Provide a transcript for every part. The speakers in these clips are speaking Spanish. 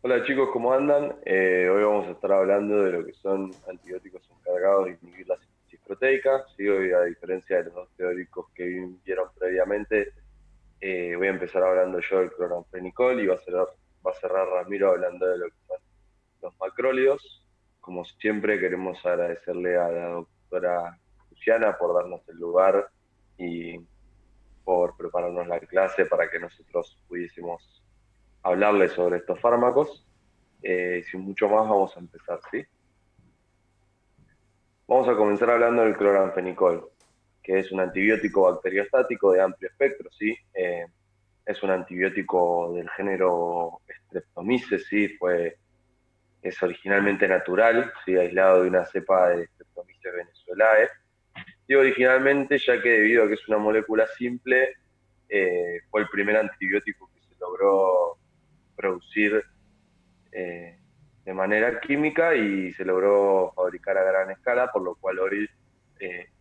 Hola chicos, ¿cómo andan? Hoy vamos a estar hablando de lo que son antibióticos encargados de inhibir la síntesis proteica. Sí, hoy, a diferencia de los dos teóricos que vieron previamente, voy a empezar hablando yo del cloranfenicol y va a cerrar Ramiro hablando de lo que son los macrólidos. Como siempre, queremos agradecerle a la doctora Luciana por darnos el lugar y por prepararnos la clase para que nosotros pudiésemos hablarles sobre estos fármacos. Sin mucho más, vamos a empezar, ¿sí? Vamos a comenzar hablando del cloranfenicol, que es un antibiótico bacteriostático de amplio espectro, ¿sí? Es un antibiótico del género Streptomyces, ¿sí? Es originalmente natural, ¿sí? Aislado de una cepa de Streptomyces venezuelae. Digo originalmente, ya que debido a que es una molécula simple, fue el primer antibiótico que se logró producir eh, de manera química y se logró fabricar a gran escala, por lo cual hoy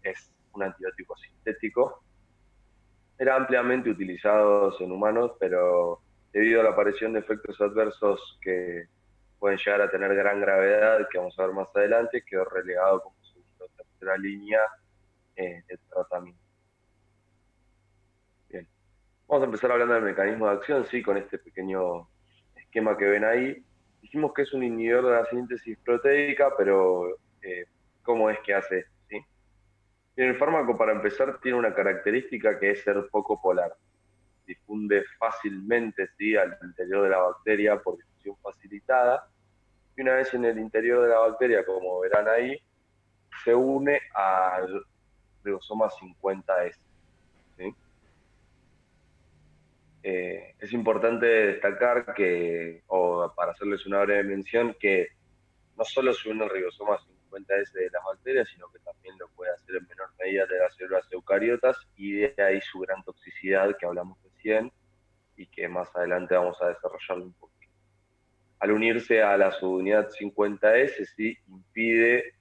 es un antibiótico sintético. Era ampliamente utilizado en humanos, pero debido a la aparición de efectos adversos que pueden llegar a tener gran gravedad, que vamos a ver más adelante, quedó relegado como segunda o tercera línea de tratamiento. Bien. Vamos a empezar hablando del mecanismo de acción, sí, con este pequeño esquema que ven ahí. Dijimos que es un inhibidor de la síntesis proteica, pero ¿cómo es que hace esto? ¿Sí? Bien, el fármaco, para empezar, tiene una característica que es ser poco polar. Difunde fácilmente, ¿sí?, al interior de la bacteria por difusión facilitada. Y una vez en el interior de la bacteria, como verán ahí, se une al ribosoma 50S. ¿Sí? Es importante destacar que, o para hacerles una breve mención, que no solo se une el ribosoma 50S de las bacterias, sino que también lo puede hacer en menor medida de las células eucariotas, y de ahí su gran toxicidad que hablamos recién y que más adelante vamos a desarrollar un poco. Al unirse a la subunidad 50S, sí impide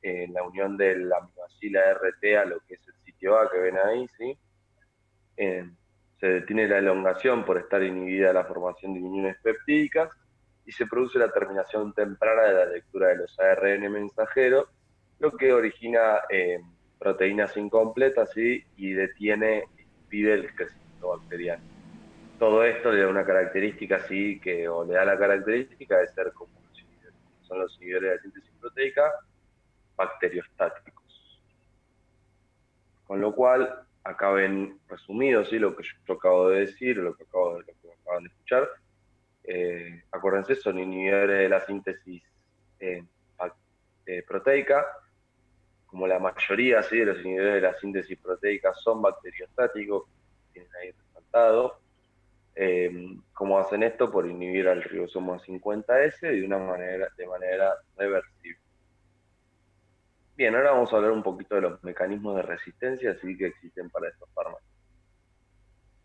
la unión de la aminoacila RT a lo que es el sitio A que ven ahí, ¿sí? Eh, Se detiene la elongación por estar inhibida la formación de uniones peptídicas y se produce la terminación temprana de la lectura de los ARN mensajeros, lo que origina proteínas incompletas, ¿sí? Y impide el crecimiento bacteriano. Todo esto le da una característica así o le da la característica de ser como son los inhibidores de la síntesis proteica bacteriostáticos. Con lo cual, acá ven resumido, ¿sí?, lo que yo acabo de decir, lo que acaban de escuchar. Acuérdense, son inhibidores de la síntesis eh, proteica, como la mayoría, ¿sí?, de los inhibidores de la síntesis proteica son bacteriostáticos, tienen ahí resaltado. ¿Cómo hacen esto? Por inhibir al ribosoma 50S de manera reversible. Bien, ahora vamos a hablar un poquito de los mecanismos de resistencia sí, que existen para estos fármacos.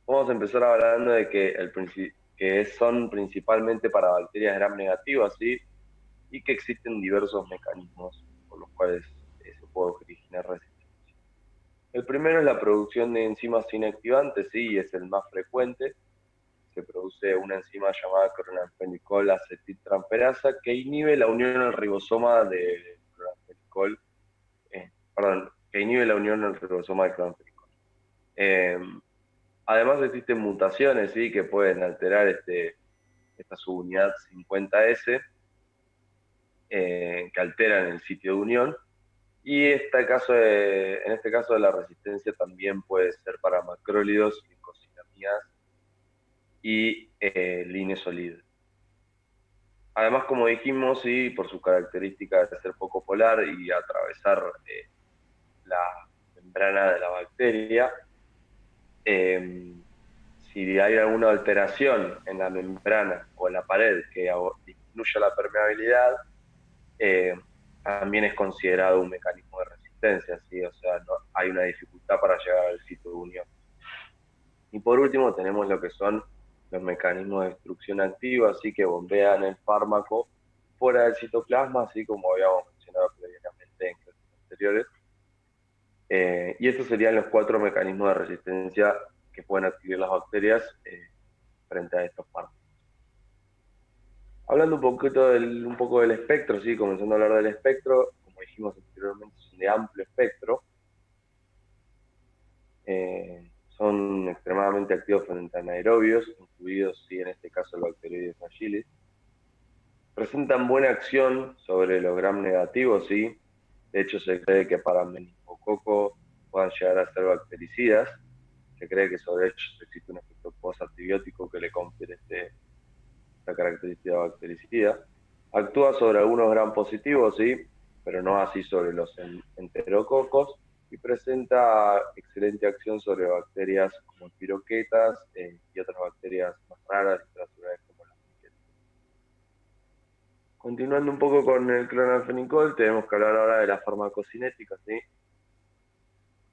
Vamos a empezar hablando de que son principalmente para bacterias gram negativas, ¿sí? Y que existen diversos mecanismos por los cuales se puede originar resistencia. El primero es la producción de enzimas inactivantes, sí, y es el más frecuente. Se produce una enzima llamada cloranfenicol acetiltransferasa que inhibe la unión al ribosoma de cloranfenicol, que inhibe la unión al ribosoma de cloranfenicol. Eh, Además existen mutaciones, ¿sí?, que pueden alterar esta subunidad 50S, que alteran el sitio de unión. Y en este caso la resistencia también puede ser para macrólidos, glicosilaminas y linesolidas. Además, como dijimos, sí, por su característica de ser poco polar y atravesar la membrana de la bacteria, eh, si hay alguna alteración en la membrana o en la pared que disminuya la permeabilidad, eh, también es considerado un mecanismo de resistencia, ¿sí? O sea, no, hay una dificultad para llegar al sitio de unión. Y por último tenemos lo que son los mecanismos de destrucción activa, así que bombean el fármaco fuera del citoplasma, así como habíamos mencionado previamente en clases anteriores. Y estos serían los cuatro mecanismos de resistencia que pueden adquirir las bacterias frente a estos fármacos. Hablando un poco del espectro, ¿sí? Comenzando a hablar del espectro, como dijimos anteriormente, son de amplio espectro. Son extremadamente activos frente a anaerobios, incluidos, sí, en este caso el Bacteroides fragilis. Presentan buena acción sobre los gram negativos, sí. De hecho, se cree que para meningococo puedan llegar a ser bactericidas. Se cree que sobre ellos existe un efecto post-antibiótico que le confiere esta característica bactericida. Actúa sobre algunos gram positivos, sí, pero no así sobre los enterococos, y presenta excelente acción sobre bacterias como piroquetas y otras bacterias más raras y transuradas como las miquetas. Continuando un poco con el clonalfenicol, tenemos que hablar ahora de la farmacocinética, ¿sí?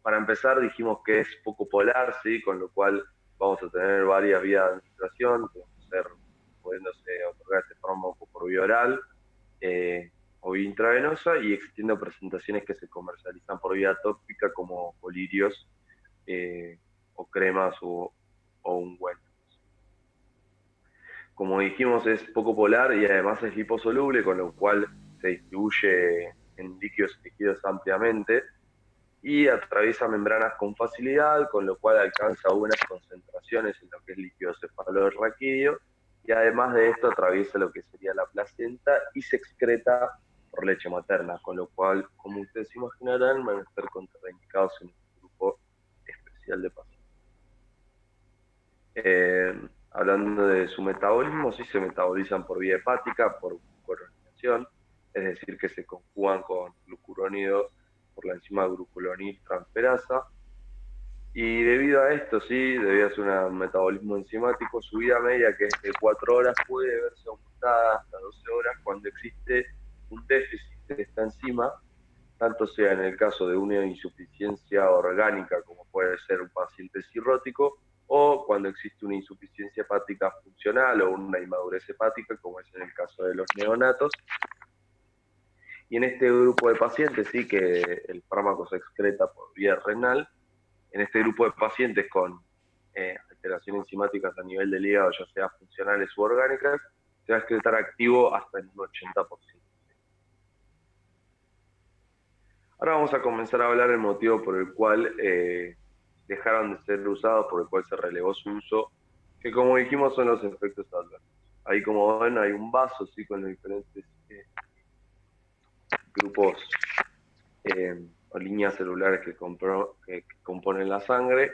Para empezar, dijimos que es poco polar, ¿sí? Con lo cual vamos a tener varias vías de administración, pudiéndose otorgar este fármaco por vía oral o vía intravenosa, y existiendo presentaciones que se comercializan por vía tópica como colirios o cremas o ungüentos. Como dijimos, es poco polar y además es liposoluble, con lo cual se distribuye en líquidos y tejidos ampliamente y atraviesa membranas con facilidad, con lo cual alcanza buenas concentraciones en lo que es líquido cefalorraquídeo, y además de esto atraviesa lo que sería la placenta y se excreta por leche materna, con lo cual, como ustedes imaginarán, van a estar contraindicados en este grupo especial de pacientes. Hablando de su metabolismo, sí se metabolizan por vía hepática, por glucuronidación, es decir, que se conjugan con glucurónido por la enzima glucuronil transferasa. Y debido a esto, sí, debido a su metabolismo enzimático, su vida media, que es de 4 horas, puede verse aumentada hasta 12 horas cuando existe un déficit de esta enzima, tanto sea en el caso de una insuficiencia orgánica, como puede ser un paciente cirrótico, o cuando existe una insuficiencia hepática funcional o una inmadurez hepática, como es en el caso de los neonatos. Y en este grupo de pacientes, sí, que el fármaco se excreta por vía renal, en este grupo de pacientes con alteraciones enzimáticas a nivel del hígado, ya sea funcionales u orgánicas, se va a excretar activo hasta en un 80%. Ahora vamos a comenzar a hablar del motivo por el cual dejaron de ser usados, por el cual se relevó su uso, que como dijimos son los efectos adversos. Ahí como ven hay un vaso, ¿sí? Con los diferentes grupos o líneas celulares que componen la sangre.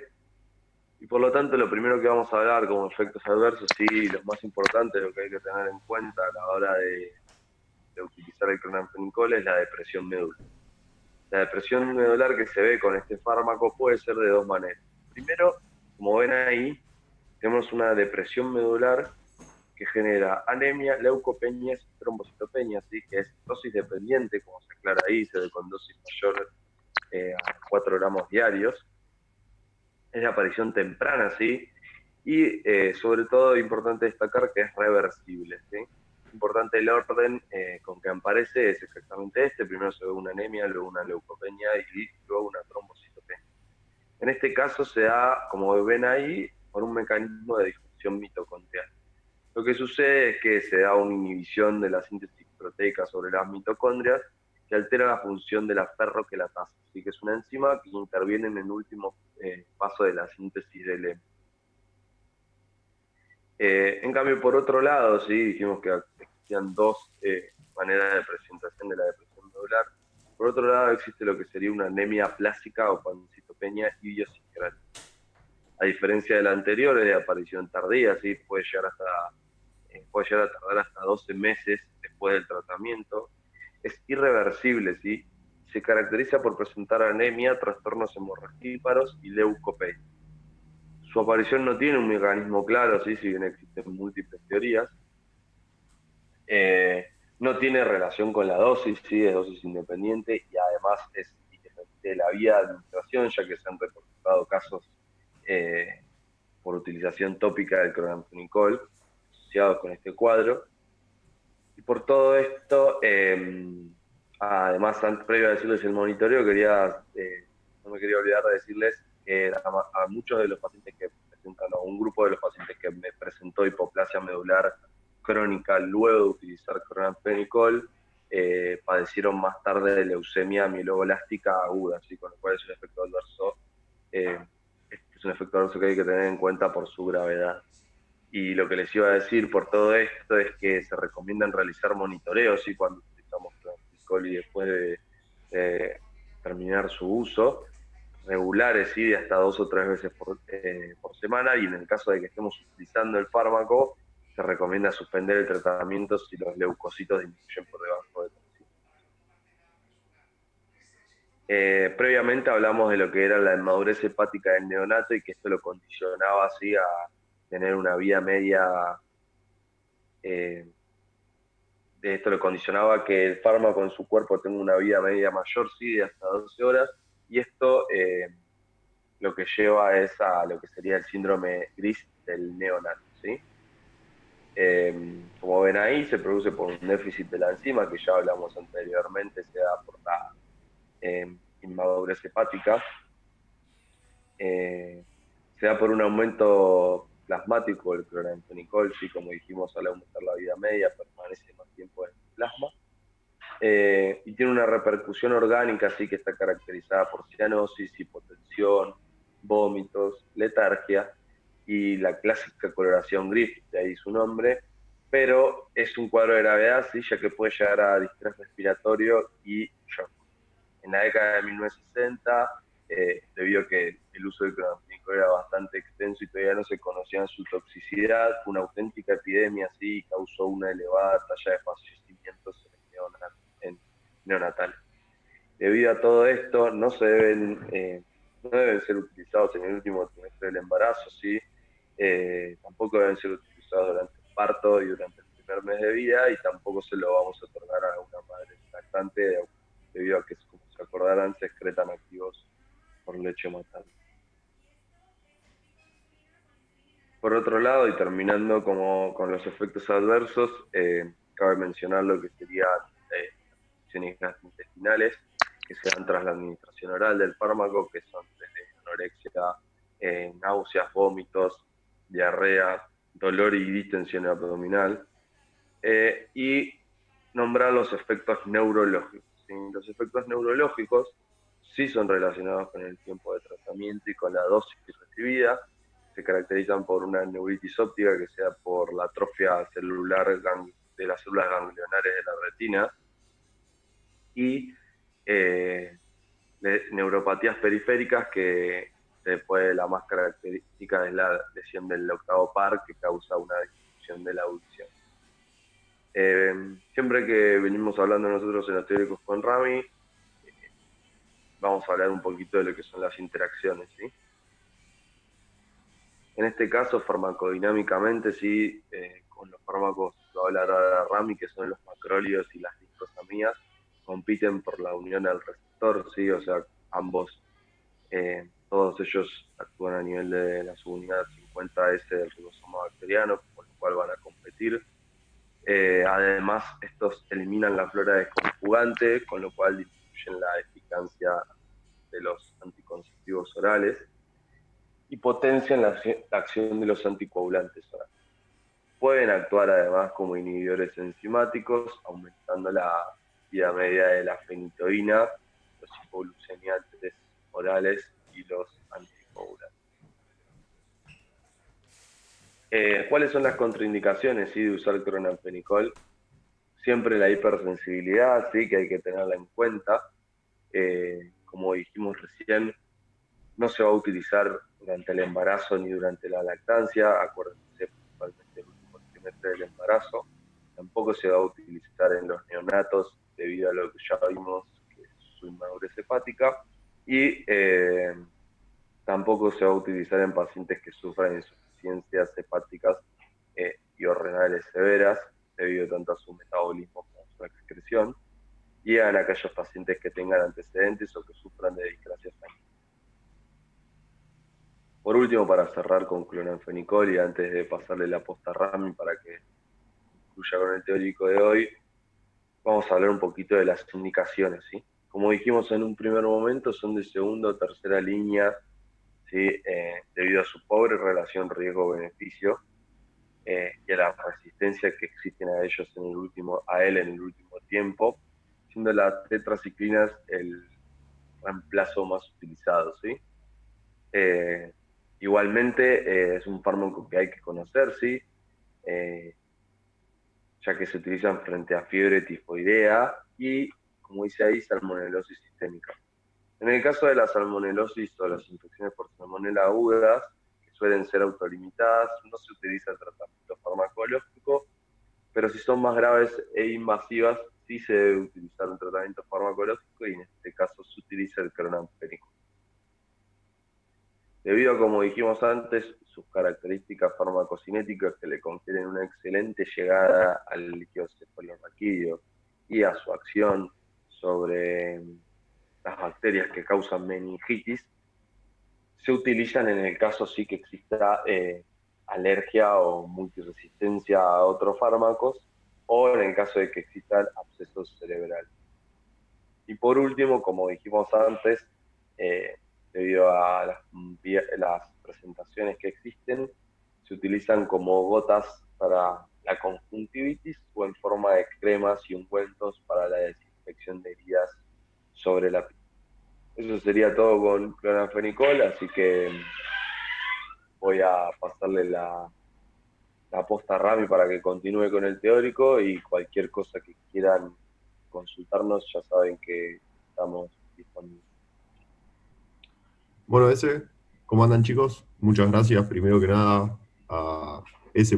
Y por lo tanto, lo primero que vamos a hablar como efectos adversos, sí, los más importantes, lo que hay que tener en cuenta a la hora de utilizar el clonazepam es la depresión medular. La depresión medular que se ve con este fármaco puede ser de dos maneras. Primero, como ven ahí, tenemos una depresión medular que genera anemia, leucopenias y trombocitopenias, ¿sí? Que es dosis dependiente, como se aclara ahí, se ve con dosis mayor a 4 gramos diarios. Es de aparición temprana, ¿sí? Y sobre todo importante destacar que es reversible, ¿sí? Importante el orden con que aparece es exactamente este. Primero se ve una anemia, luego una leucopenia y luego una trombocitopenia. En este caso se da, como ven ahí, por un mecanismo de disfunción mitocondrial. Lo que sucede es que se da una inhibición de la síntesis proteica sobre las mitocondrias que altera la función de la ferroquelatasa, así que es una enzima que interviene en el último paso de la síntesis del hemo. En cambio, por otro lado, sí, dijimos que existían dos maneras de presentación de la depresión medular. Por otro lado, existe lo que sería una anemia plástica o pancitopenia idiosincrática. A diferencia de la anterior, es de aparición tardía, ¿sí? Puede llegar a tardar hasta 12 meses después del tratamiento. Es irreversible, ¿sí? Se caracteriza por presentar anemia, trastornos hemorragíparos y leucopenia. Su aparición no tiene un mecanismo claro, ¿sí? Si bien existen múltiples teorías. No tiene relación con la dosis, ¿sí? Es dosis independiente y además es independiente de la vía de administración, ya que se han reportado casos eh, por utilización tópica del clonazepam asociados con este cuadro. Y por todo esto, además, previo a decirles el monitoreo, no me quería olvidar de decirles que a muchos de los pacientes que presentan, o un grupo de los pacientes que me presentó hipoplasia medular crónica luego de utilizar clonazepam, padecieron más tarde de leucemia mieloblástica aguda, ¿sí? Con lo cual es un efecto adverso, es un efecto adverso que hay que tener en cuenta por su gravedad. Y lo que les iba a decir por todo esto es que se recomiendan realizar monitoreos, ¿sí? Cuando utilizamos clonazepam y después de terminar su uso, regulares, ¿sí? De hasta 2 o 3 veces por semana, y en el caso de que estemos utilizando el fármaco, se recomienda suspender el tratamiento si los leucocitos disminuyen por debajo de 300. Previamente hablamos de lo que era la inmadurez hepática del neonato y que esto lo condicionaba así a tener una vida media, eh, de esto lo condicionaba que el fármaco en su cuerpo tenga una vida media mayor, sí, de hasta 12 horas, y esto lo que lleva es a lo que sería el síndrome gris del neonato, ¿sí? Como ven ahí, se produce por un déficit de la enzima, que ya hablamos anteriormente, se da por la inmadurez hepática, eh, se da por un aumento plasmático del cloranfenicol, sí, como dijimos, al aumentar la vida media, permanece más tiempo en el plasma, y tiene una repercusión orgánica, sí, que está caracterizada por cianosis, hipotensión, vómitos, letargia y la clásica coloración gris, de ahí su nombre, pero es un cuadro de gravedad, sí, ya que puede llegar a distrés respiratorio y shock. En la década de 1960, debido a que el uso del clonazepam era bastante extenso y todavía no se conocía su toxicidad, fue una auténtica epidemia, sí, y causó una elevada talla de fallecimientos en neonatal. Debido a todo esto, no deben ser utilizados en el último trimestre del embarazo, ¿sí? Tampoco deben ser utilizados durante el parto y durante el primer mes de vida, y tampoco se lo vamos a otorgar a una madre lactante, debido a que, como se acordarán, se excretan activos por leche materna. Por otro lado, y terminando con los efectos adversos, cabe mencionar lo que serían infecciones gastrointestinales que se dan tras la administración oral del fármaco, que son desde anorexia, náuseas, vómitos, diarrea, dolor y distensión abdominal, y nombrar los efectos neurológicos. ¿Sí? Los efectos neurológicos sí son relacionados con el tiempo de tratamiento y con la dosis recibida. Se caracterizan por una neuritis óptica, que sea por la atrofia celular de las células ganglionares de la retina, y eh, neuropatías periféricas, que después la más característica es la lesión del octavo par, que causa una disminución de la audición. Siempre que venimos hablando nosotros en los teóricos con Rami, vamos a hablar un poquito de lo que son las interacciones, ¿sí? En este caso, farmacodinámicamente, sí, con los fármacos que va a hablar ahora Rami, que son los macrólidos y las discosamidas, compiten por la unión al receptor, ¿sí? O sea, ambos, todos ellos actúan a nivel de la subunidad 50S del ribosoma bacteriano, con lo cual van a competir. Además, estos eliminan la flora desconjugante, con lo cual disminuyen la eficacia de los anticonceptivos orales y potencian la acción de los anticoagulantes orales. Pueden actuar además como inhibidores enzimáticos, aumentando la vida media de la fenitoína, los hipoglucemiantes orales y los anticoagulantes. ¿Cuáles son las contraindicaciones, sí, de usar clonazepam? Siempre la hipersensibilidad, sí, que hay que tenerla en cuenta. Como dijimos recién, no se va a utilizar durante el embarazo ni durante la lactancia, acuérdense principalmente el último trimestre del embarazo. Tampoco se va a utilizar en los neonatos, debido a lo que ya vimos, que es su inmadurez hepática, y tampoco se va a utilizar en pacientes que sufran insuficiencias hepáticas y o renales severas, debido tanto a su metabolismo como a su excreción, y en aquellos pacientes que tengan antecedentes o que sufran de displasia sanguínea. Por último, para cerrar con clonazepam y antes de pasarle la posta a Rami para que concluya con el teórico de hoy, vamos a hablar un poquito de las indicaciones, ¿sí? Como dijimos en un primer momento, son de segunda o tercera línea, ¿sí? Debido a su pobre relación riesgo-beneficio. y a la resistencia que existen a ellos a él en el último tiempo, siendo las tetraciclinas el reemplazo más utilizado, ¿sí? Eh, Igualmente es un fármaco que hay que conocer, ¿sí? Eh, ya que se utilizan frente a fiebre tifoidea y, como dice ahí, salmonelosis sistémica. En el caso de la salmonelosis o las infecciones por salmonela agudas, que suelen ser autolimitadas, no se utiliza el tratamiento farmacológico, pero si son más graves e invasivas, sí se debe utilizar un tratamiento farmacológico y en este caso se utiliza el clonazepam. Debido a, como dijimos antes, sus características farmacocinéticas que le confieren una excelente llegada al líquido cefalorraquídeo y a su acción sobre las bacterias que causan meningitis, se utilizan en el caso sí que exista alergia o multiresistencia a otros fármacos o en el caso de que existan abscesos cerebrales. Y por último, como dijimos antes, eh, debido a las presentaciones que existen, se utilizan como gotas para la conjuntivitis o en forma de cremas y ungüentos para la desinfección de heridas sobre la piel. Eso sería todo con clonafenicol, así que voy a pasarle la posta a Rami para que continúe con el teórico y cualquier cosa que quieran consultarnos ya saben que estamos disponibles. Bueno, ¿cómo andan chicos? Muchas gracias primero que nada a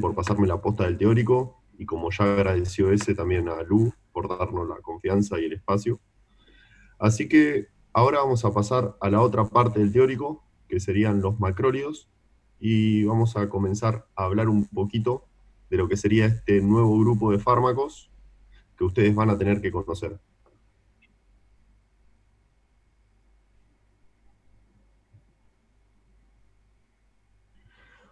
por pasarme la posta del teórico y como ya agradeció también a Lu por darnos la confianza y el espacio. Así que ahora vamos a pasar a la otra parte del teórico, que serían los macrólidos, y vamos a comenzar a hablar un poquito de lo que sería este nuevo grupo de fármacos que ustedes van a tener que conocer.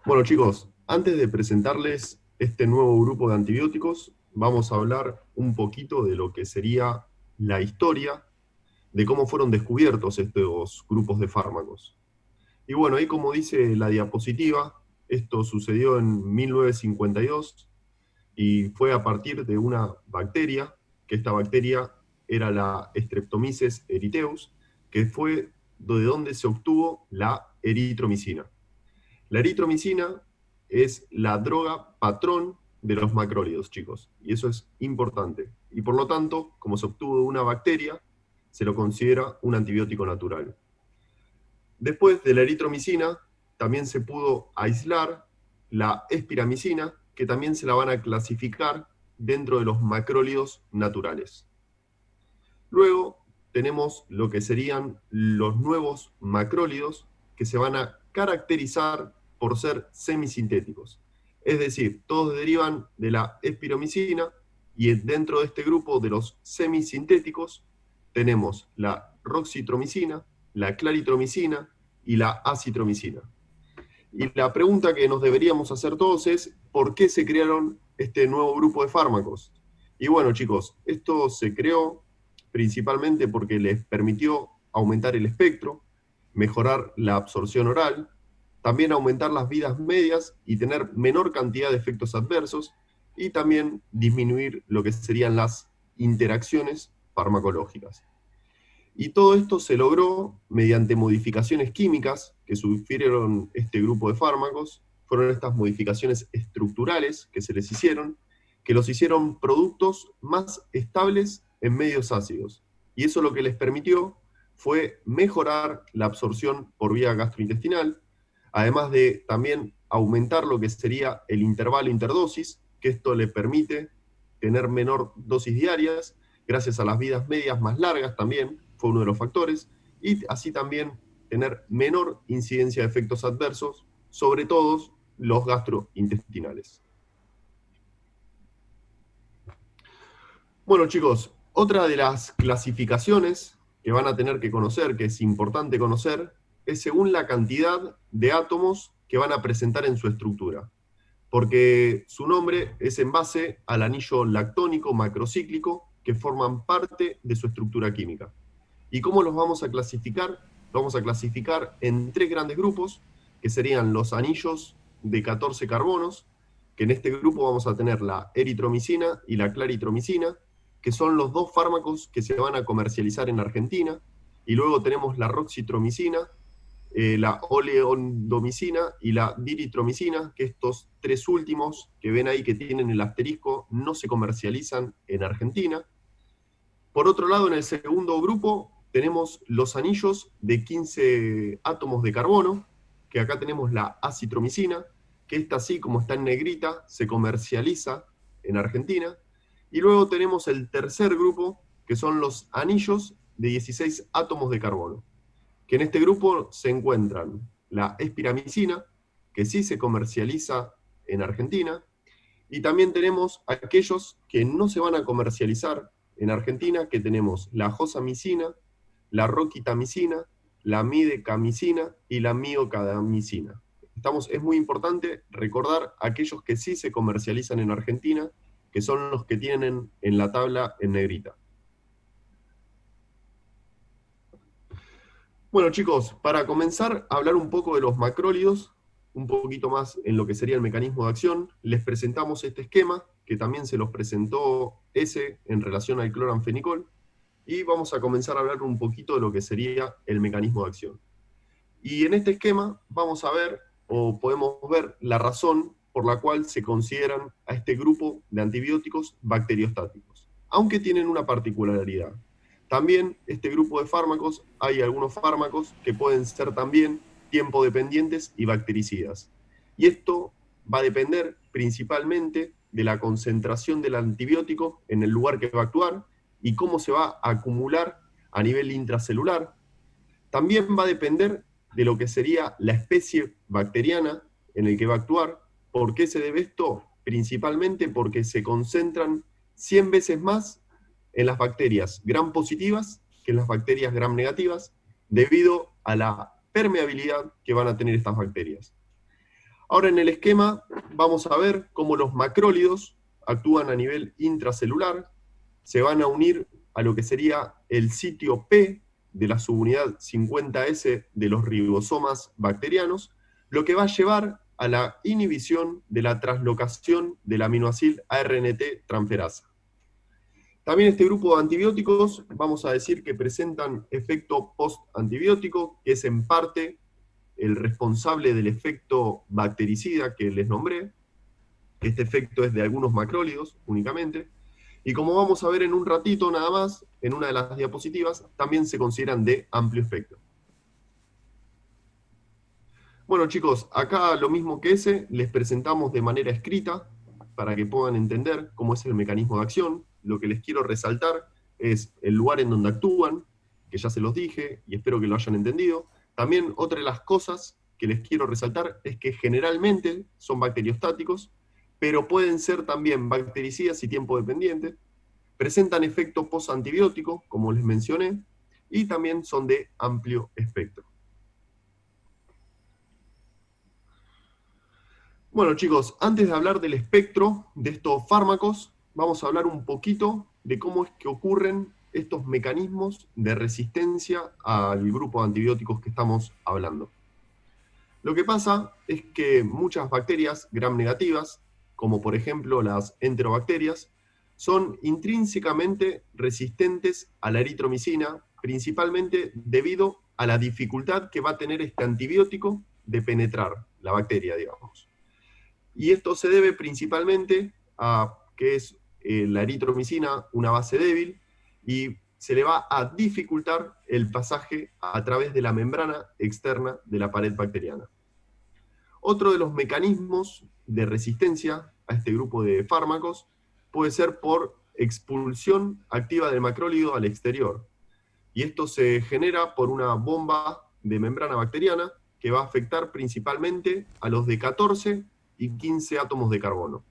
Bueno chicos, antes de presentarles este nuevo grupo de antibióticos, vamos a hablar un poquito de lo que sería la historia de cómo fueron descubiertos estos grupos de fármacos. Y bueno, ahí como dice la diapositiva, esto sucedió en 1952 y fue a partir de una bacteria, que esta bacteria era la Streptomyces erytheus, que fue de donde se obtuvo la eritromicina. La eritromicina es la droga patrón de los macrólidos, chicos, y eso es importante. Y por lo tanto, como se obtuvo de una bacteria, se lo considera un antibiótico natural. Después de la eritromicina, también se pudo aislar la espiramicina, que también se la van a clasificar dentro de los macrólidos naturales. Luego tenemos lo que serían los nuevos macrólidos, que se van a caracterizar por ser semisintéticos. Es decir, todos derivan de la espiromicina y dentro de este grupo de los semisintéticos tenemos la roxitromicina, la claritromicina y la acitromicina. Y la pregunta que nos deberíamos hacer todos es, ¿por qué se crearon este nuevo grupo de fármacos? Y bueno, chicos, esto se creó principalmente porque les permitió aumentar el espectro, mejorar la absorción oral, también aumentar las vidas medias y tener menor cantidad de efectos adversos, y también disminuir lo que serían las interacciones farmacológicas. Y todo esto se logró mediante modificaciones químicas que sufrieron este grupo de fármacos. Fueron estas modificaciones estructurales que se les hicieron, que los hicieron productos más estables en medios ácidos. Y eso lo que les permitió fue mejorar la absorción por vía gastrointestinal, además de también aumentar lo que sería el intervalo interdosis, que esto le permite tener menor dosis diarias, gracias a las vidas medias más largas también, fue uno de los factores, y así también tener menor incidencia de efectos adversos, sobre todo los gastrointestinales. Bueno chicos, otra de las clasificaciones que van a tener que conocer, que es importante conocer, es según la cantidad de átomos que van a presentar en su estructura, porque su nombre es en base al anillo lactónico macrocíclico que forman parte de su estructura química. ¿Y cómo los vamos a clasificar? Los vamos a clasificar en tres grandes grupos, que serían los anillos de 14 carbonos, que en este grupo vamos a tener la eritromicina y la claritromicina, que son los dos fármacos que se van a comercializar en Argentina, y luego tenemos la roxitromicina, la oleondomicina y la diritromicina, que estos tres últimos que ven ahí que tienen el asterisco no se comercializan en Argentina. Por otro lado, en el segundo grupo tenemos los anillos de 15 átomos de carbono, que acá tenemos la acitromicina, que esta sí, como está en negrita, se comercializa en Argentina. Y luego tenemos el tercer grupo, que son los anillos de 16 átomos de carbono, que en este grupo se encuentran la espiramicina, que sí se comercializa en Argentina, y también tenemos aquellos que no se van a comercializar en Argentina, que tenemos la josamicina, la roquitamicina, la midecamicina y la miocadamicina. Es muy importante recordar aquellos que sí se comercializan en Argentina, que son los que tienen en la tabla en negrita. Bueno, chicos, para comenzar a hablar un poco de los macrólidos, un poquito más en lo que sería el mecanismo de acción, les presentamos este esquema, que también se los presentó en relación al cloranfenicol, y vamos a comenzar a hablar un poquito de lo que sería el mecanismo de acción. Y en este esquema vamos a ver, o podemos ver, la razón por la cual se consideran a este grupo de antibióticos bacteriostáticos, aunque tienen una particularidad. También este grupo de fármacos, hay algunos fármacos que pueden ser también tiempo dependientes y bactericidas. Y esto va a depender principalmente de la concentración del antibiótico en el lugar que va a actuar y cómo se va a acumular a nivel intracelular. También va a depender de lo que sería la especie bacteriana en el que va a actuar. ¿Por qué se debe esto? Principalmente porque se concentran 100 veces más en las bacterias gram positivas que en las bacterias gram negativas, debido a la permeabilidad que van a tener estas bacterias. Ahora en el esquema vamos a ver cómo los macrólidos actúan a nivel intracelular, se van a unir a lo que sería el sitio P de la subunidad 50S de los ribosomas bacterianos, lo que va a llevar a la inhibición de la translocación del aminoácido ARNT transferasa. También este grupo de antibióticos, vamos a decir que presentan efecto post-antibiótico, que es en parte el responsable del efecto bactericida que les nombré. Este efecto es de algunos macrólidos únicamente. Y como vamos a ver en un ratito nada más, en una de las diapositivas, también se consideran de amplio espectro. Bueno chicos, acá lo mismo que les presentamos de manera escrita, para que puedan entender cómo es el mecanismo de acción. Lo que les quiero resaltar es el lugar en donde actúan, que ya se los dije, y espero que lo hayan entendido. También otra de las cosas que les quiero resaltar es que generalmente son bacteriostáticos, pero pueden ser también bactericidas y tiempo dependientes, presentan efecto post-antibiótico, como les mencioné, y también son de amplio espectro. Bueno chicos, antes de hablar del espectro de estos fármacos, vamos a hablar un poquito de cómo es que ocurren estos mecanismos de resistencia al grupo de antibióticos que estamos hablando. Lo que pasa es que muchas bacterias gram negativas, como por ejemplo las enterobacterias, son intrínsecamente resistentes a la eritromicina, principalmente debido a la dificultad que va a tener este antibiótico de penetrar la bacteria, digamos. Y esto se debe principalmente a que es la eritromicina una base débil y se le va a dificultar el pasaje a través de la membrana externa de la pared bacteriana. Otro de los mecanismos de resistencia a este grupo de fármacos puede ser por expulsión activa del macrólido al exterior. Y esto se genera por una bomba de membrana bacteriana que va a afectar principalmente a los de 14 y 15 átomos de carbono.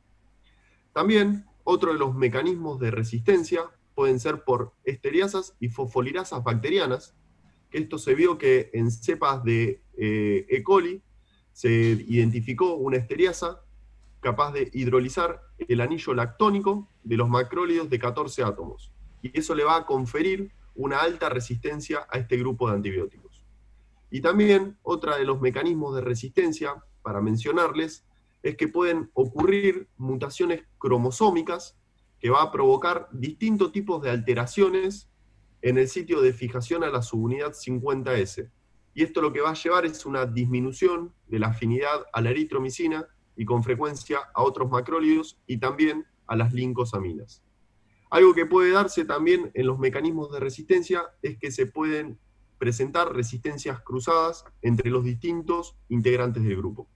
También, otro de los mecanismos de resistencia pueden ser por esteriasas y fosfolirasas bacterianas, que esto se vio que en cepas de E. coli se identificó una esteriasa capaz de hidrolizar el anillo lactónico de los macrólidos de 14 átomos. Y eso le va a conferir una alta resistencia a este grupo de antibióticos. Y también, otra de los mecanismos de resistencia, para mencionarles, es que pueden ocurrir mutaciones cromosómicas que va a provocar distintos tipos de alteraciones en el sitio de fijación a la subunidad 50S. Y esto lo que va a llevar es una disminución de la afinidad a la eritromicina y con frecuencia a otros macrólidos y también a las lincosaminas. Algo que puede darse también en los mecanismos de resistencia es que se pueden presentar resistencias cruzadas entre los distintos integrantes del grupo.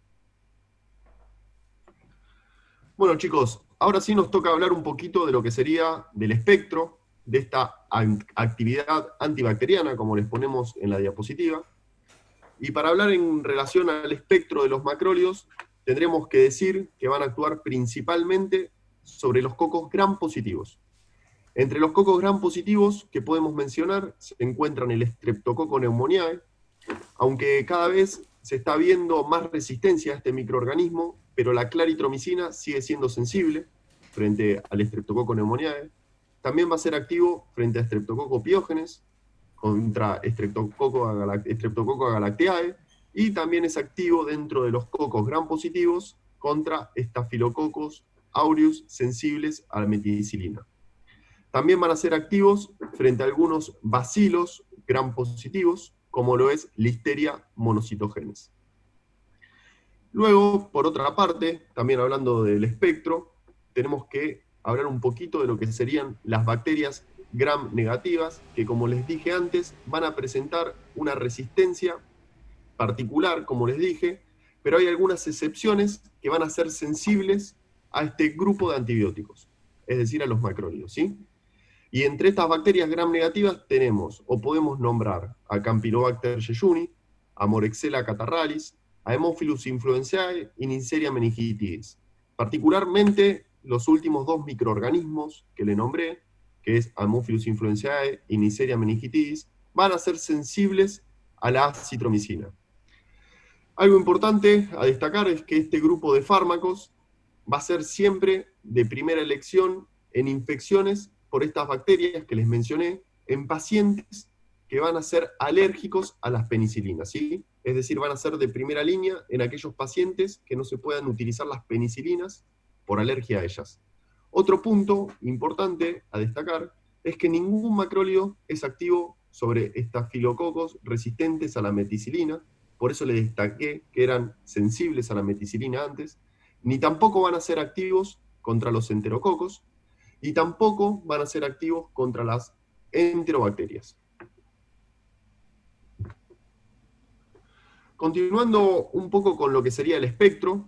Bueno, chicos, ahora sí nos toca hablar un poquito de lo que sería del espectro, de esta actividad antibacteriana, como les ponemos en la diapositiva. Y para hablar en relación al espectro de los macrólidos, tendremos que decir que van a actuar principalmente sobre los cocos gram positivos. Entre los cocos gram positivos que podemos mencionar se encuentran el Streptococcus pneumoniae, aunque cada vez se está viendo más resistencia a este microorganismo, pero la claritromicina sigue siendo sensible frente al Streptococcus pneumoniae. También va a ser activo frente a Streptococcus pyogenes, contra Streptococcus galacteae, y también es activo dentro de los cocos gram positivos contra Staphylococcus aureus sensibles a la meticilina. También van a ser activos frente a algunos bacilos gram positivos, como lo es Listeria monocitogenes. Luego, por otra parte, también hablando del espectro, tenemos que hablar un poquito de lo que serían las bacterias gram negativas, que como les dije antes, van a presentar una resistencia particular, como les dije, pero hay algunas excepciones que van a ser sensibles a este grupo de antibióticos, es decir, a los macrólidos, ¿sí? Y entre estas bacterias gram negativas tenemos, o podemos nombrar, a Campylobacter jejuni, a Moraxella catarrhalis, a Haemophilus influenzae y Neisseria meningitidis. Particularmente los últimos dos microorganismos que le nombré, que es Haemophilus influenzae y Neisseria meningitidis, van a ser sensibles a la acitromicina. Algo importante a destacar es que este grupo de fármacos va a ser siempre de primera elección en infecciones por estas bacterias que les mencioné, en pacientes que van a ser alérgicos a las penicilinas, ¿sí? Es decir, van a ser de primera línea en aquellos pacientes que no se puedan utilizar las penicilinas por alergia a ellas. Otro punto importante a destacar es que ningún macrólido es activo sobre estafilococos resistentes a la meticilina, por eso les destaqué que eran sensibles a la meticilina antes, ni tampoco van a ser activos contra los enterococos, y tampoco van a ser activos contra las enterobacterias. Continuando un poco con lo que sería el espectro,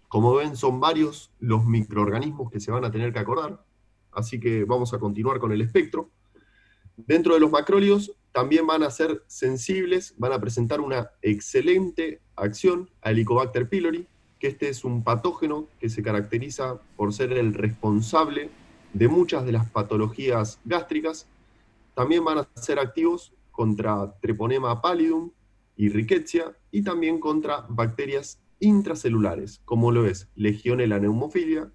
como ven son varios los microorganismos que se van a tener que acordar, así que vamos a continuar con el espectro. Dentro de los macrólidos también van a ser sensibles, van a presentar una excelente acción a Helicobacter pylori, que este es un patógeno que se caracteriza por ser el responsable de muchas de las patologías gástricas. También van a ser activos contra Treponema pallidum y Rickettsia, y también contra bacterias intracelulares, como lo es Legionella pneumophilia.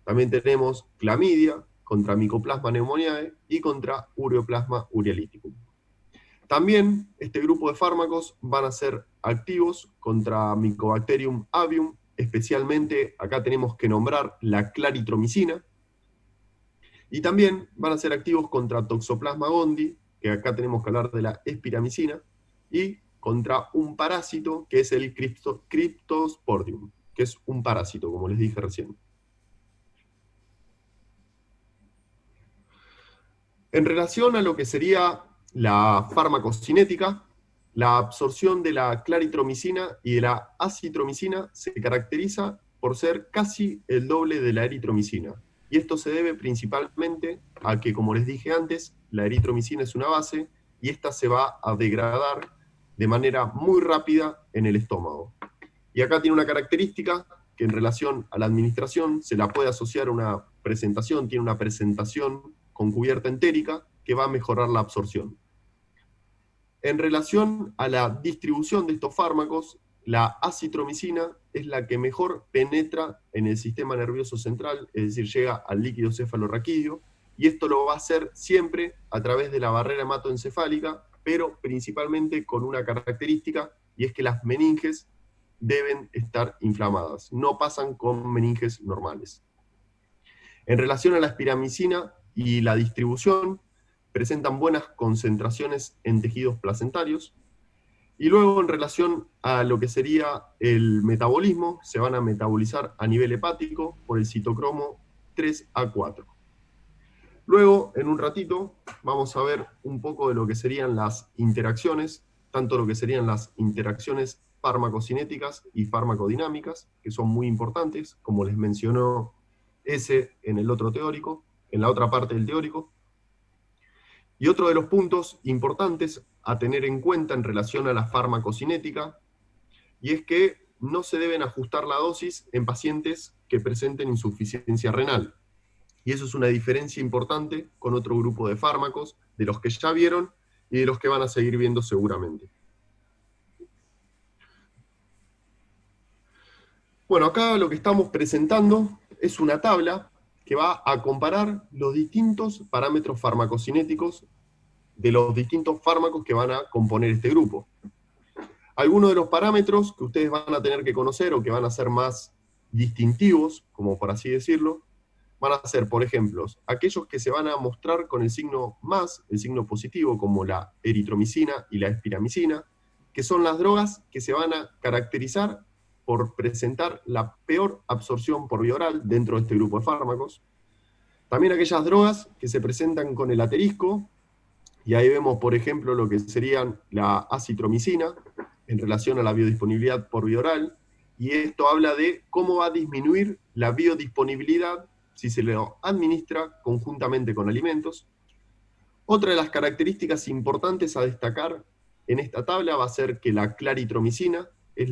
También tenemos clamidia, contra Mycoplasma pneumoniae y contra Ureoplasma urealyticum. También este grupo de fármacos van a ser activos contra Mycobacterium avium, especialmente acá tenemos que nombrar la claritromicina, y también van a ser activos contra Toxoplasma gondii, que acá tenemos que hablar de la espiramicina, y contra un parásito que es el Cryptosporidium, que es un parásito, como les dije recién. En relación a lo que sería la farmacocinética, la absorción de la claritromicina y de la acitromicina se caracteriza por ser casi el doble de la eritromicina. Y esto se debe principalmente a que, como les dije antes, la eritromicina es una base y esta se va a degradar de manera muy rápida en el estómago. Y acá tiene una característica que en relación a la administración se la puede asociar a una presentación, tiene una presentación con cubierta entérica que va a mejorar la absorción. En relación a la distribución de estos fármacos, la acitromicina es la que mejor penetra en el sistema nervioso central, es decir, llega al líquido cefalorraquídeo, y esto lo va a hacer siempre a través de la barrera hematoencefálica, pero principalmente con una característica, y es que las meninges deben estar inflamadas, no pasan con meninges normales. En relación a la espiramicina y la distribución, presentan buenas concentraciones en tejidos placentarios. Y luego, en relación a lo que sería el metabolismo, se van a metabolizar a nivel hepático por el citocromo 3A4. Luego, en un ratito, vamos a ver un poco de lo que serían las interacciones, tanto lo que serían las interacciones farmacocinéticas y farmacodinámicas, que son muy importantes, como les mencionó ese en el otro teórico, en la otra parte del teórico. Y otro de los puntos importantes a tener en cuenta en relación a la farmacocinética, y es que no se deben ajustar la dosis en pacientes que presenten insuficiencia renal. Y eso es una diferencia importante con otro grupo de fármacos, de los que ya vieron y de los que van a seguir viendo seguramente. Bueno, acá lo que estamos presentando es una tabla que va a comparar los distintos parámetros farmacocinéticos de los distintos fármacos que van a componer este grupo. Algunos de los parámetros que ustedes van a tener que conocer o que van a ser más distintivos, como por así decirlo, van a ser, por ejemplo, aquellos que se van a mostrar con el signo más, el signo positivo, como la eritromicina y la espiramicina, que son las drogas que se van a caracterizar por presentar la peor absorción por vía oral dentro de este grupo de fármacos. También aquellas drogas que se presentan con el asterisco, y ahí vemos, por ejemplo, lo que serían la acitromicina en relación a la biodisponibilidad por vía oral, y esto habla de cómo va a disminuir la biodisponibilidad si se lo administra conjuntamente con alimentos. Otra de las características importantes a destacar en esta tabla va a ser que la claritromicina es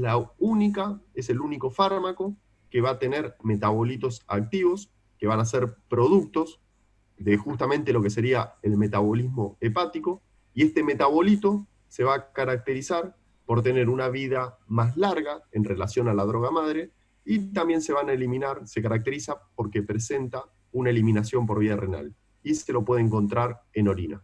el único fármaco que va a tener metabolitos activos, que van a ser productos de justamente lo que sería el metabolismo hepático, y este metabolito se va a caracterizar por tener una vida más larga en relación a la droga madre, y también se van a eliminar, se caracteriza porque presenta una eliminación por vía renal, y se lo puede encontrar en orina.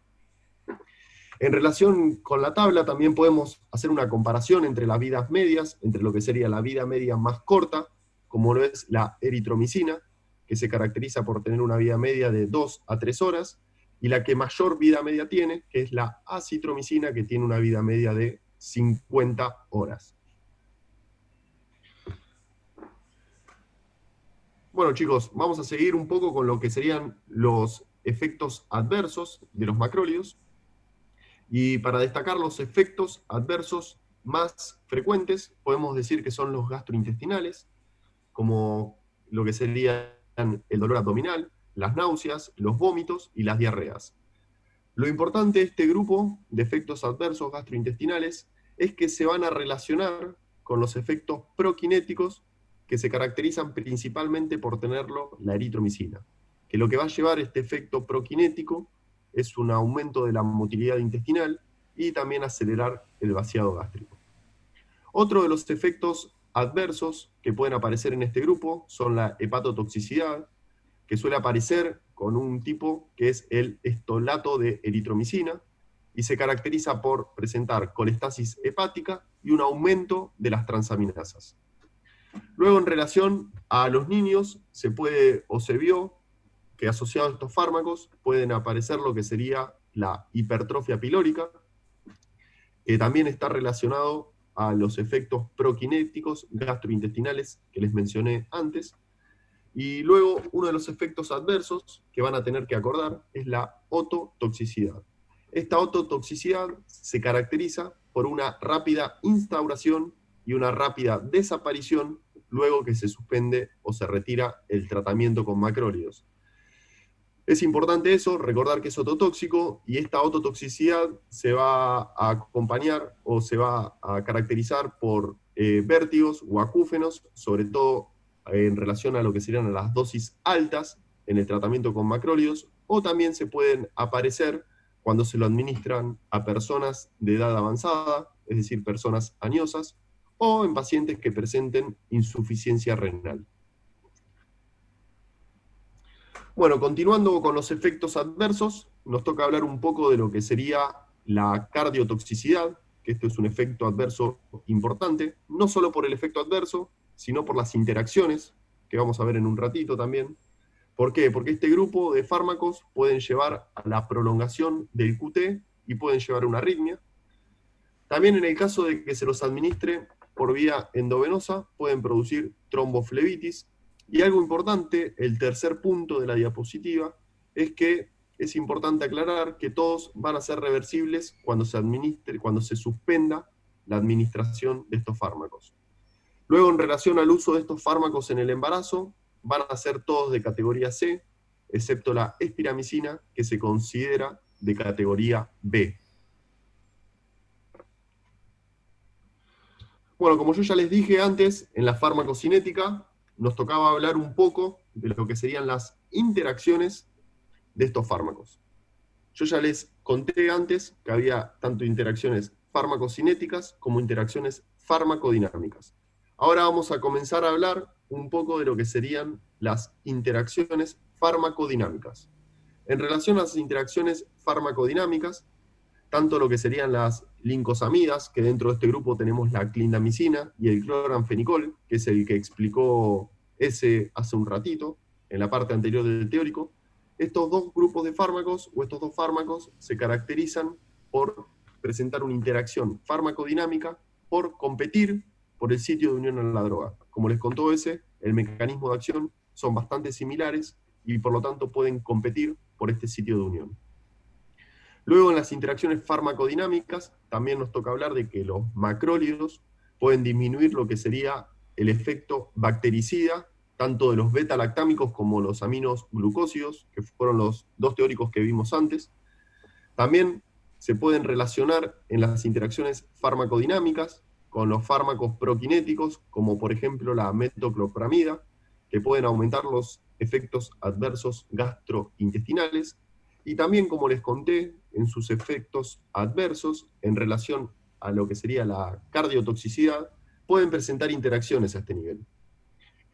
En relación con la tabla también podemos hacer una comparación entre las vidas medias, entre lo que sería la vida media más corta, como lo es la eritromicina, que se caracteriza por tener una vida media de 2 a 3 horas, y la que mayor vida media tiene, que es la acitromicina, que tiene una vida media de 50 horas. Bueno, chicos, vamos a seguir un poco con lo que serían los efectos adversos de los macrólidos. Y para destacar los efectos adversos más frecuentes, podemos decir que son los gastrointestinales, como lo que serían el dolor abdominal, las náuseas, los vómitos y las diarreas. Lo importante de este grupo de efectos adversos gastrointestinales es que se van a relacionar con los efectos prokinéticos, que se caracterizan principalmente por tenerlo la eritromicina, que lo que va a llevar este efecto prokinético es un aumento de la motilidad intestinal y también acelerar el vaciado gástrico. Otro de los efectos adversos que pueden aparecer en este grupo son la hepatotoxicidad, que suele aparecer con un tipo que es el estolato de eritromicina, y se caracteriza por presentar colestasis hepática y un aumento de las transaminasas. Luego, en relación a los niños, se vio que asociado a estos fármacos pueden aparecer lo que sería la hipertrofia pilórica, que también está relacionado a los efectos prokinéticos gastrointestinales que les mencioné antes. Y luego, uno de los efectos adversos que van a tener que acordar es la ototoxicidad. Esta ototoxicidad se caracteriza por una rápida instauración y una rápida desaparición luego que se suspende o se retira el tratamiento con macrólidos. Es importante eso, recordar que es ototóxico, y esta ototoxicidad se va a acompañar o se va a caracterizar por vértigos o acúfenos, sobre todo en relación a lo que serían las dosis altas en el tratamiento con macrólidos, o también se pueden aparecer cuando se lo administran a personas de edad avanzada, es decir, personas añosas, o en pacientes que presenten insuficiencia renal. Bueno, continuando con los efectos adversos, nos toca hablar un poco de lo que sería la cardiotoxicidad, que esto es un efecto adverso importante, no solo por el efecto adverso, sino por las interacciones, que vamos a ver en un ratito también. ¿Por qué? Porque este grupo de fármacos pueden llevar a la prolongación del QT y pueden llevar a una arritmia. También en el caso de que se los administre por vía endovenosa, pueden producir tromboflebitis. Y algo importante, el tercer punto de la diapositiva, es que es importante aclarar que todos van a ser reversibles cuando se suspenda la administración de estos fármacos. Luego, en relación al uso de estos fármacos en el embarazo, van a ser todos de categoría C, excepto la espiramicina, que se considera de categoría B. Bueno, como yo ya les dije antes, en la farmacocinética nos tocaba hablar un poco de lo que serían las interacciones de estos fármacos. Yo ya les conté antes que había tanto interacciones farmacocinéticas como interacciones farmacodinámicas. Ahora vamos a comenzar a hablar un poco de lo que serían las interacciones farmacodinámicas. En relación a las interacciones farmacodinámicas, tanto lo que serían las lincosamidas, que dentro de este grupo tenemos la clindamicina y el cloranfenicol, que es el que explicó ese hace un ratito, en la parte anterior del teórico. Estos dos grupos de fármacos, o estos dos fármacos, se caracterizan por presentar una interacción farmacodinámica, por competir por el sitio de unión a la droga. Como les contó ese, el mecanismo de acción son bastante similares y por lo tanto pueden competir por este sitio de unión. Luego, en las interacciones farmacodinámicas, también nos toca hablar de que los macrólidos pueden disminuir lo que sería el efecto bactericida, tanto de los beta-lactámicos como los aminos glucósidos, que fueron los dos teóricos que vimos antes. También se pueden relacionar en las interacciones farmacodinámicas con los fármacos proquinéticos, como por ejemplo la metoclopramida, que pueden aumentar los efectos adversos gastrointestinales, y también, como les conté, en sus efectos adversos en relación a lo que sería la cardiotoxicidad, pueden presentar interacciones a este nivel.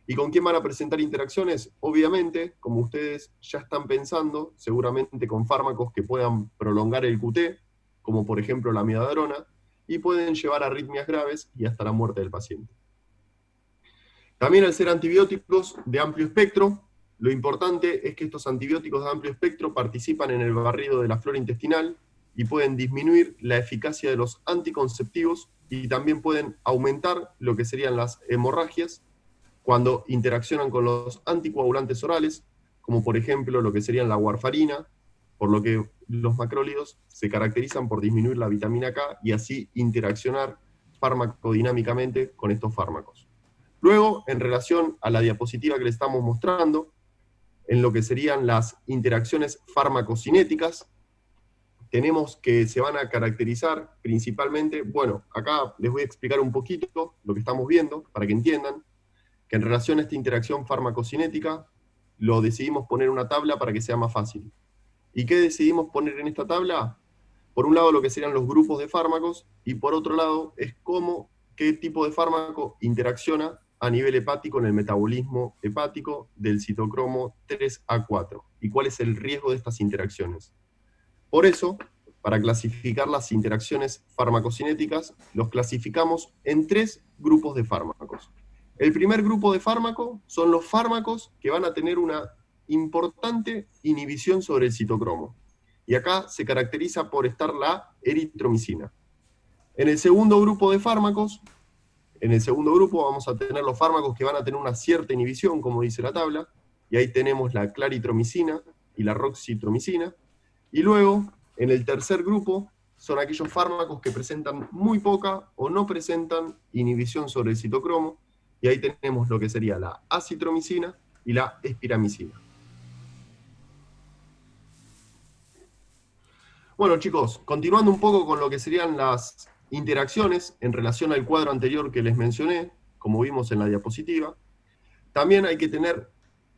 ¿Y con quién van a presentar interacciones? Obviamente, como ustedes ya están pensando, seguramente con fármacos que puedan prolongar el QT, como por ejemplo la amiodarona, y pueden llevar a arritmias graves y hasta la muerte del paciente. También, al ser antibióticos de amplio espectro, lo importante es que estos antibióticos de amplio espectro participan en el barrido de la flora intestinal y pueden disminuir la eficacia de los anticonceptivos y también pueden aumentar lo que serían las hemorragias cuando interaccionan con los anticoagulantes orales, como por ejemplo lo que serían la warfarina, por lo que los macrólidos se caracterizan por disminuir la vitamina K y así interaccionar farmacodinámicamente con estos fármacos. Luego, en relación a la diapositiva que les estamos mostrando, en lo que serían las interacciones farmacocinéticas, tenemos que se van a caracterizar principalmente, bueno, acá les voy a explicar un poquito lo que estamos viendo, para que entiendan, que en relación a esta interacción farmacocinética, lo decidimos poner en una tabla para que sea más fácil. ¿Y qué decidimos poner en esta tabla? Por un lado lo que serían los grupos de fármacos, y por otro lado es qué tipo de fármaco interacciona a nivel hepático en el metabolismo hepático del citocromo 3A4, y cuál es el riesgo de estas interacciones. Por eso, para clasificar las interacciones farmacocinéticas, los clasificamos en 3 grupos de fármacos. El primer grupo de fármacos son los fármacos que van a tener una importante inhibición sobre el citocromo. Y acá se caracteriza por estar la eritromicina. En el segundo grupo de fármacos, vamos a tener los fármacos que van a tener una cierta inhibición, como dice la tabla, y ahí tenemos la claritromicina y la roxitromicina. Y luego, en el tercer grupo, son aquellos fármacos que presentan muy poca o no presentan inhibición sobre el citocromo, y ahí tenemos lo que sería la acitromicina y la espiramicina. Bueno, chicos, continuando un poco con lo que serían las interacciones en relación al cuadro anterior que les mencioné, como vimos en la diapositiva, también hay que tener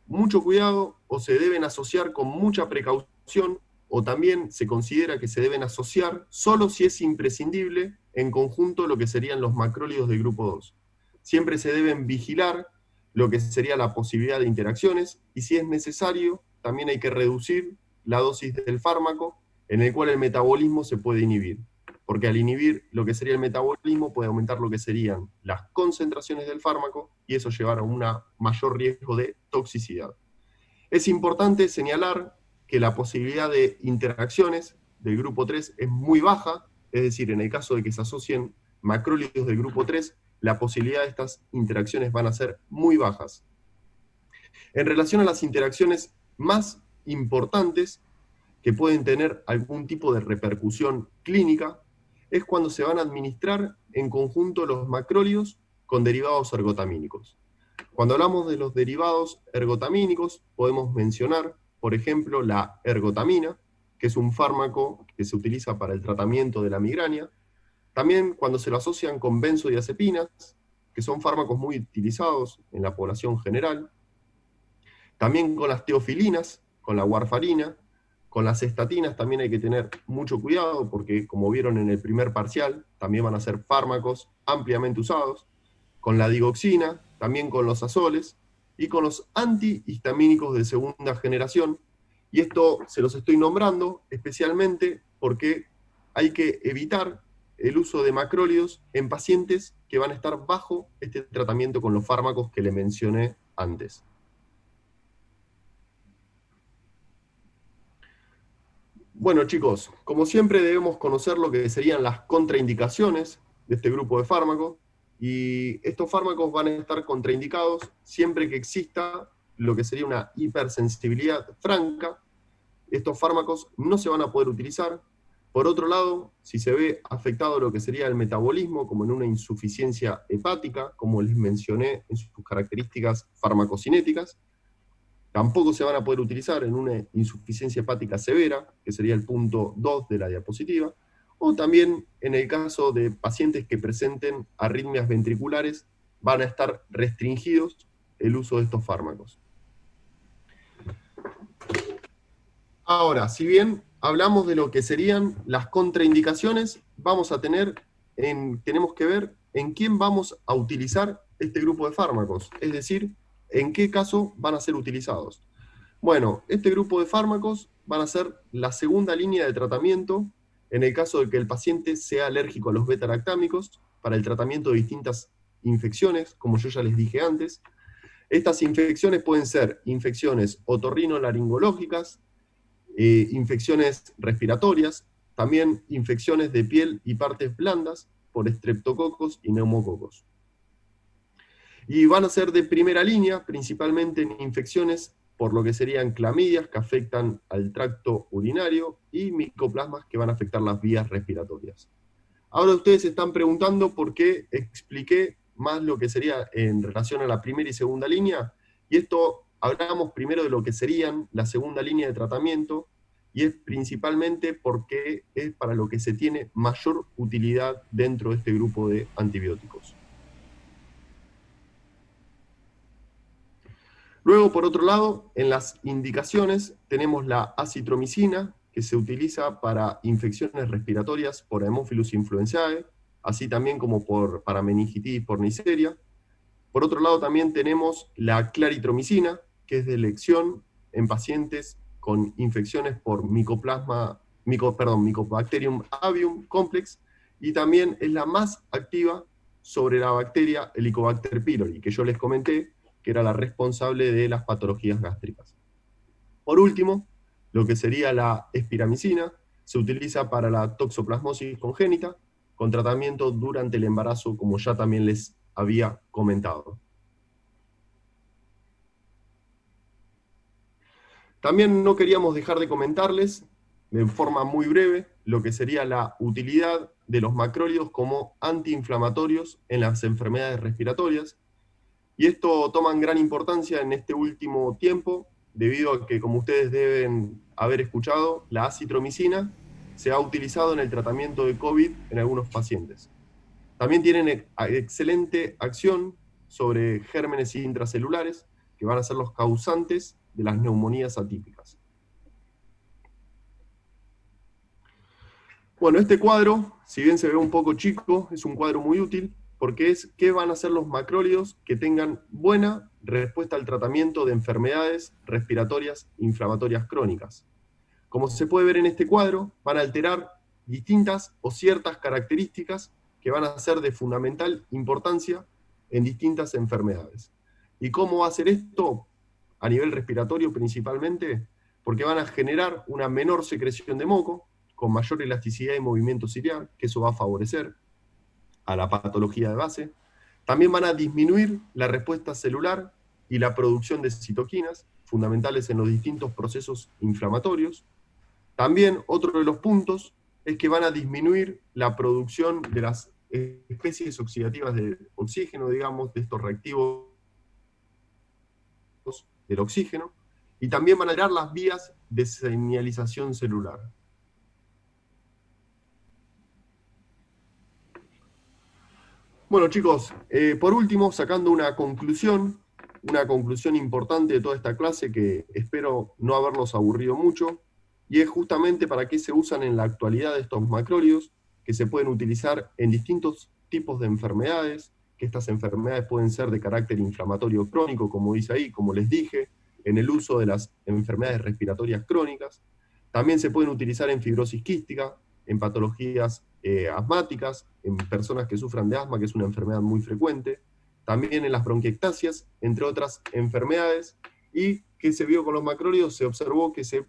mucho cuidado o se deben asociar con mucha precaución, o también se considera que se deben asociar solo si es imprescindible en conjunto lo que serían los macrólidos del grupo 2. Siempre se deben vigilar lo que sería la posibilidad de interacciones y si es necesario también hay que reducir la dosis del fármaco en el cual el metabolismo se puede inhibir. porque al inhibir lo que sería el metabolismo puede aumentar lo que serían las concentraciones del fármaco y eso llevar a un mayor riesgo de toxicidad. Es importante señalar que la posibilidad de interacciones del grupo 3 es muy baja, es decir, en el caso de que se asocien macrólidos del grupo 3, la posibilidad de estas interacciones van a ser muy bajas. En relación a las interacciones más importantes que pueden tener algún tipo de repercusión clínica, es cuando se van a administrar en conjunto los macrólidos con derivados ergotamínicos. Cuando hablamos de los derivados ergotamínicos, podemos mencionar, por ejemplo, la ergotamina, que es un fármaco que se utiliza para el tratamiento de la migraña. También cuando se lo asocian con benzodiazepinas, que son fármacos muy utilizados en la población general. También con las teofilinas, con la warfarina. Con las estatinas también hay que tener mucho cuidado, porque como vieron en el primer parcial, también van a ser fármacos ampliamente usados. Con la digoxina, también con los azoles, y con los antihistamínicos de segunda generación. Y esto se los estoy nombrando especialmente porque hay que evitar el uso de macrólidos en pacientes que van a estar bajo este tratamiento con los fármacos que le mencioné antes. Bueno, chicos, como siempre debemos conocer lo que serían las contraindicaciones de este grupo de fármacos, y estos fármacos van a estar contraindicados siempre que exista lo que sería una hipersensibilidad franca. Estos fármacos no se van a poder utilizar. Por otro lado, si se ve afectado lo que sería el metabolismo, como en una insuficiencia hepática, como les mencioné en sus características farmacocinéticas, tampoco se van a poder utilizar en una insuficiencia hepática severa, que sería el punto 2 de la diapositiva, o también en el caso de pacientes que presenten arritmias ventriculares, van a estar restringidos el uso de estos fármacos. Ahora, si bien hablamos de lo que serían las contraindicaciones, tenemos que ver en quién vamos a utilizar este grupo de fármacos, es decir, en qué caso van a ser utilizados. Bueno, este grupo de fármacos van a ser la segunda línea de tratamiento en el caso de que el paciente sea alérgico a los beta-lactámicos para el tratamiento de distintas infecciones, como yo ya les dije antes. Estas infecciones pueden ser infecciones otorrinolaringológicas, infecciones respiratorias, también infecciones de piel y partes blandas por estreptococos y neumococos. Y van a ser de primera línea, principalmente en infecciones por lo que serían clamidias que afectan al tracto urinario y micoplasmas que van a afectar las vías respiratorias. Ahora ustedes se están preguntando por qué expliqué más lo que sería en relación a la primera y segunda línea, y esto hablamos primero de lo que serían la segunda línea de tratamiento, y es principalmente porque es para lo que se tiene mayor utilidad dentro de este grupo de antibióticos. Luego, por otro lado, en las indicaciones tenemos la acitromicina, que se utiliza para infecciones respiratorias por Haemophilus influenzae, así también como para meningitis por Neisseria. Por otro lado, también tenemos la claritromicina, que es de elección en pacientes con infecciones por Mycobacterium avium complex, y también es la más activa sobre la bacteria Helicobacter pylori, que yo les comenté, que era la responsable de las patologías gástricas. Por último, lo que sería la espiramicina, se utiliza para la toxoplasmosis congénita, con tratamiento durante el embarazo, como ya también les había comentado. También no queríamos dejar de comentarles, de forma muy breve, lo que sería la utilidad de los macrólidos como antiinflamatorios en las enfermedades respiratorias. Y esto toma gran importancia en este último tiempo, debido a que, como ustedes deben haber escuchado, la acitromicina se ha utilizado en el tratamiento de COVID en algunos pacientes. También tienen excelente acción sobre gérmenes intracelulares, que van a ser los causantes de las neumonías atípicas. Bueno, este cuadro, si bien se ve un poco chico, es un cuadro muy útil, porque es qué van a ser los macrólidos que tengan buena respuesta al tratamiento de enfermedades respiratorias inflamatorias crónicas. Como se puede ver en este cuadro, van a alterar distintas o ciertas características que van a ser de fundamental importancia en distintas enfermedades. ¿Y cómo va a hacer esto? A nivel respiratorio principalmente, porque van a generar una menor secreción de moco, con mayor elasticidad y movimiento ciliar, que eso va a favorecer a la patología de base. También van a disminuir la respuesta celular y la producción de citoquinas, fundamentales en los distintos procesos inflamatorios. También otro de los puntos es que van a disminuir la producción de las especies oxidativas de oxígeno, digamos, de estos reactivos del oxígeno, y también van a alterar las vías de señalización celular. Bueno, chicos, por último, sacando una conclusión importante de toda esta clase que espero no haberlos aburrido mucho, y es justamente para qué se usan en la actualidad estos macrólidos, que se pueden utilizar en distintos tipos de enfermedades, que estas enfermedades pueden ser de carácter inflamatorio crónico, como dice ahí, como les dije, en el uso de las enfermedades respiratorias crónicas. También se pueden utilizar en fibrosis quística, en patologías asmáticas, en personas que sufran de asma, que es una enfermedad muy frecuente, también en las bronquiectasias, entre otras enfermedades, y que se vio con los macrólidos, se observó que se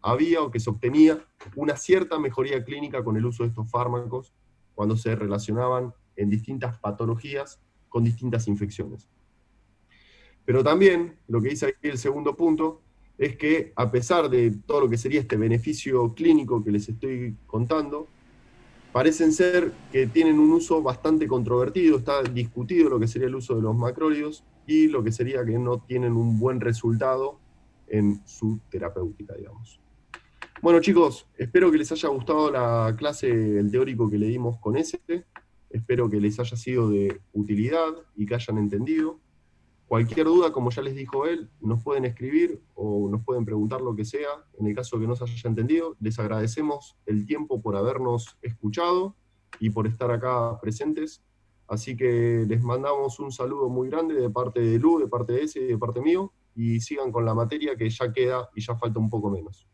había o que se obtenía una cierta mejoría clínica con el uso de estos fármacos cuando se relacionaban en distintas patologías con distintas infecciones. Pero también, lo que dice aquí el segundo punto, es que a pesar de todo lo que sería este beneficio clínico que les estoy contando, parecen ser que tienen un uso bastante controvertido, está discutido lo que sería el uso de los macrólidos y lo que sería que no tienen un buen resultado en su terapéutica, digamos. Bueno, chicos, espero que les haya gustado la clase, el teórico que le dimos con ese. Espero que les haya sido de utilidad y que hayan entendido. Cualquier duda, como ya les dijo él, nos pueden escribir o nos pueden preguntar lo que sea. En el caso que no se haya entendido, les agradecemos el tiempo por habernos escuchado y por estar acá presentes. Así que les mandamos un saludo muy grande de parte de Lu, de parte de ese y de parte mío. Y sigan con la materia que ya queda y ya falta un poco menos.